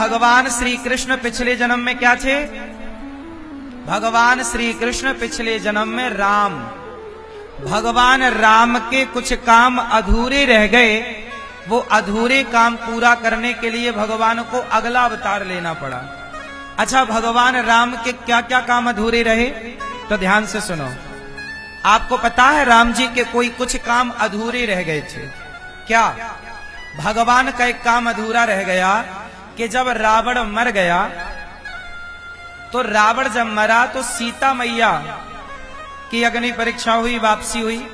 भगवान श्री कृष्ण पिछले जन्म में क्या थे? भगवान श्री कृष्ण पिछले जन्म में राम। भगवान राम के कुछ काम अधूरे रह गए, वो अधूरे काम पूरा करने के लिए भगवान को अगला अवतार लेना पड़ा। अच्छा, भगवान राम के क्या क्या काम अधूरे रहे? तो ध्यान से सुनो। आपको पता है राम जी के कोई कुछ काम अधूरे रह गए थे। क्या? भगवान का एक काम अधूरा रह गया कि जब रावण मर गया, तो रावण जब मरा तो सीता मैया की अग्नि परीक्षा हुई, वापसी हुई।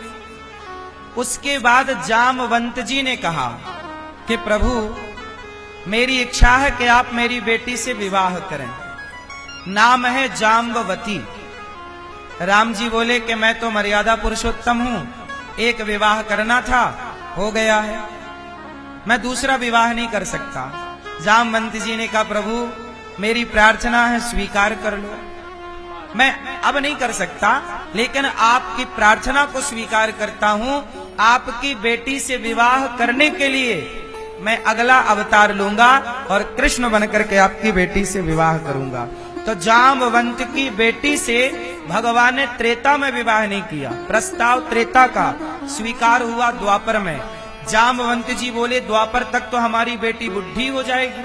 उसके बाद जामवंत जी ने कहा कि प्रभु, मेरी इच्छा है कि आप मेरी बेटी से विवाह करें, नाम है जाम्बवती। राम जी बोले कि मैं तो मर्यादा पुरुषोत्तम हूं, एक विवाह करना था, हो गया है, मैं दूसरा विवाह नहीं कर सकता। जामवंत जी ने कहा प्रभु, मेरी प्रार्थना है, स्वीकार कर लो। मैं अब नहीं कर सकता, लेकिन आपकी प्रार्थना को स्वीकार करता हूं। आपकी बेटी से विवाह करने के लिए मैं अगला अवतार लूंगा और कृष्ण बनकर के आपकी बेटी से विवाह करूंगा। तो जामवंत की बेटी से भगवान ने त्रेता में विवाह नहीं किया। प्रस्ताव त्रेता का स्वीकार हुआ द्वापर में। जामवंत जी बोले द्वापर तक तो हमारी बेटी बुढ़ी हो जाएगी।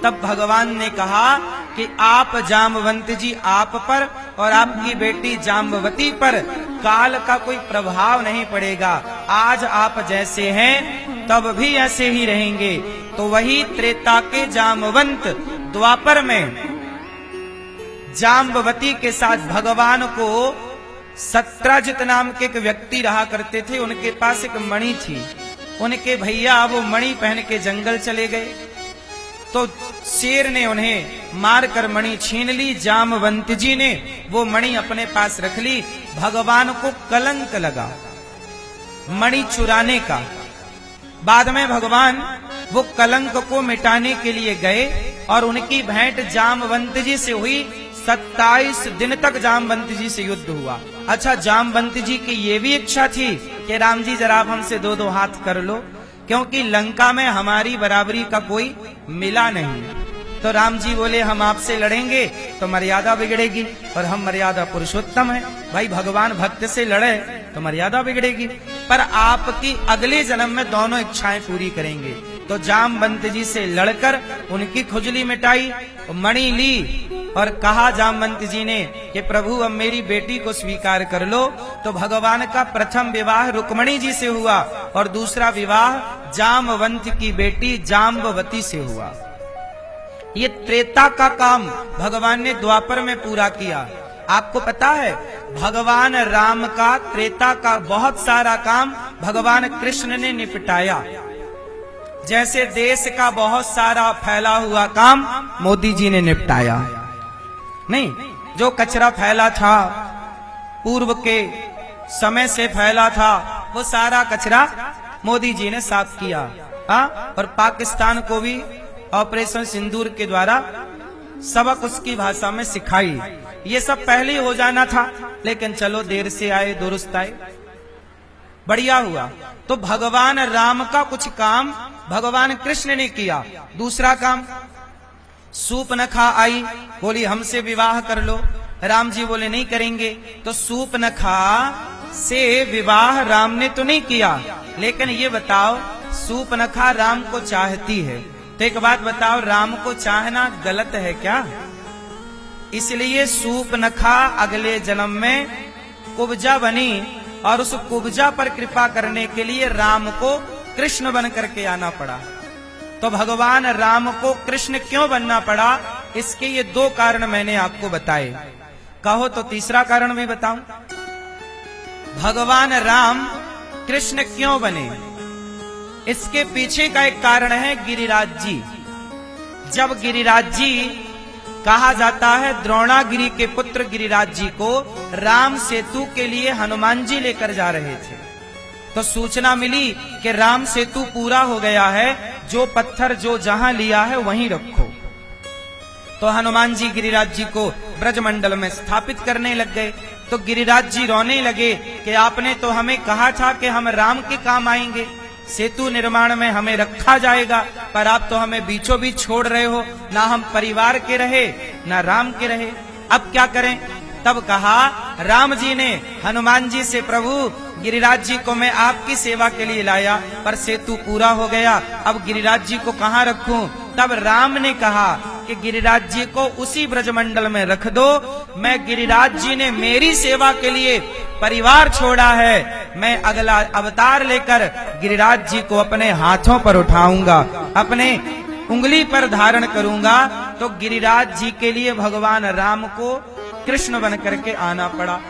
तब भगवान ने कहा कि आप जामवंत जी, आप पर और आपकी बेटी जाम्बवती पर काल का कोई प्रभाव नहीं पड़ेगा। आज आप जैसे हैं तब भी ऐसे ही रहेंगे। तो वही त्रेता के जामवंत द्वापर में जाम्बवती के साथ भगवान को सत्राजित नाम के एक व्यक्ति रहा करते थे। उनके पास एक मणि थी। उनके भैया वो मणि पहन के जंगल चले गए, तो शेर ने उन्हें मारकर मणि छीन ली। जामवंत जी ने वो मणि अपने पास रख ली। भगवान को कलंक लगा मणि चुराने का। बाद में भगवान वो कलंक को मिटाने के लिए गए और उनकी भेंट जामवंत जी से हुई। 27 दिन तक जामवंत जी से युद्ध हुआ। अच्छा, जामवंत जी की ये भी इच्छा थी कि राम जी जरा आप हमसे दो दो हाथ कर लो, क्योंकि लंका में हमारी बराबरी का कोई मिला नहीं। तो राम जी बोले हम आपसे लड़ेंगे तो मर्यादा बिगड़ेगी, और हम मर्यादा पुरुषोत्तम है भाई, भगवान भक्त से लड़े तो मर्यादा बिगड़ेगी, पर आपकी अगले जन्म में दोनों इच्छाएं पूरी करेंगे। तो जामवंत जी से लड़कर उनकी खुजली मिटाई, मणि ली और कहा जामवंत जी ने कि प्रभु अब मेरी बेटी को स्वीकार कर लो। तो भगवान का प्रथम विवाह रुक्मणी जी से हुआ और दूसरा विवाह जामवंत की बेटी जाम्बवती से हुआ। ये त्रेता का काम भगवान ने द्वापर में पूरा किया। आपको पता है भगवान राम का त्रेता का बहुत सारा काम भगवान कृष्ण ने निपटाया। जैसे देश का बहुत सारा फैला हुआ काम मोदी जी ने निपटाया नहीं, जो कचरा फैला था पूर्व के समय से फैला था, वो सारा कचरा मोदी जी ने साफ किया। और पाकिस्तान को भी ऑपरेशन सिंदूर के द्वारा सबक उसकी भाषा में सिखाई। ये सब पहले ही हो जाना था, लेकिन चलो देर से आए दुरुस्त आए, बढ़िया हुआ। तो भगवान राम का कुछ काम भगवान कृष्ण ने किया। दूसरा काम, सूपनखा आई, बोली हमसे विवाह कर लो। राम जी बोले नहीं करेंगे। तो सूपनखा से विवाह राम ने तो नहीं किया, लेकिन ये बताओ सूपनखा राम को चाहती है, तो एक बात बताओ, राम को चाहना गलत है क्या? इसलिए सूपनखा अगले जन्म में कुब्जा बनी और उस कुब्जा पर कृपा करने के लिए राम को कृष्ण बन करके आना पड़ा। तो भगवान राम को कृष्ण क्यों बनना पड़ा, इसके ये दो कारण मैंने आपको बताए। कहो तो तीसरा कारण भी बताऊं। भगवान राम कृष्ण क्यों बने, इसके पीछे का एक कारण है गिरिराज जी। जब गिरिराज जी कहा जाता है, द्रोणागिरी के पुत्र गिरिराज जी को राम सेतु के लिए हनुमान जी लेकर जा रहे थे, तो सूचना मिली कि राम सेतु पूरा हो गया है, जो पत्थर जो जहां लिया है वहीं रखो। तो हनुमान जी गिरिराज जी को ब्रजमंडल में स्थापित करने लग गए। तो गिरिराज जी रोने लगे कि आपने तो हमें कहा था कि हम राम के काम आएंगे, सेतु निर्माण में हमें रखा जाएगा, पर आप तो हमें बीचों बीच छोड़ रहे हो, ना हम परिवार के रहे ना राम के रहे, अब क्या करें। तब कहा राम जी ने हनुमान जी से, प्रभु गिरिराज जी को मैं आपकी सेवा के लिए लाया, पर सेतु पूरा हो गया, अब गिरिराज जी को कहाँ रखूं। तब राम ने कहा कि गिरिराज जी को उसी ब्रजमंडल में रख दो, मैं गिरिराज जी ने मेरी सेवा के लिए परिवार छोड़ा है, मैं अगला अवतार लेकर गिरिराज जी को अपने हाथों पर उठाऊंगा, अपने उंगली पर धारण करूंगा। तो गिरिराज जी के लिए भगवान राम को कृष्ण बन करके आना पड़ा।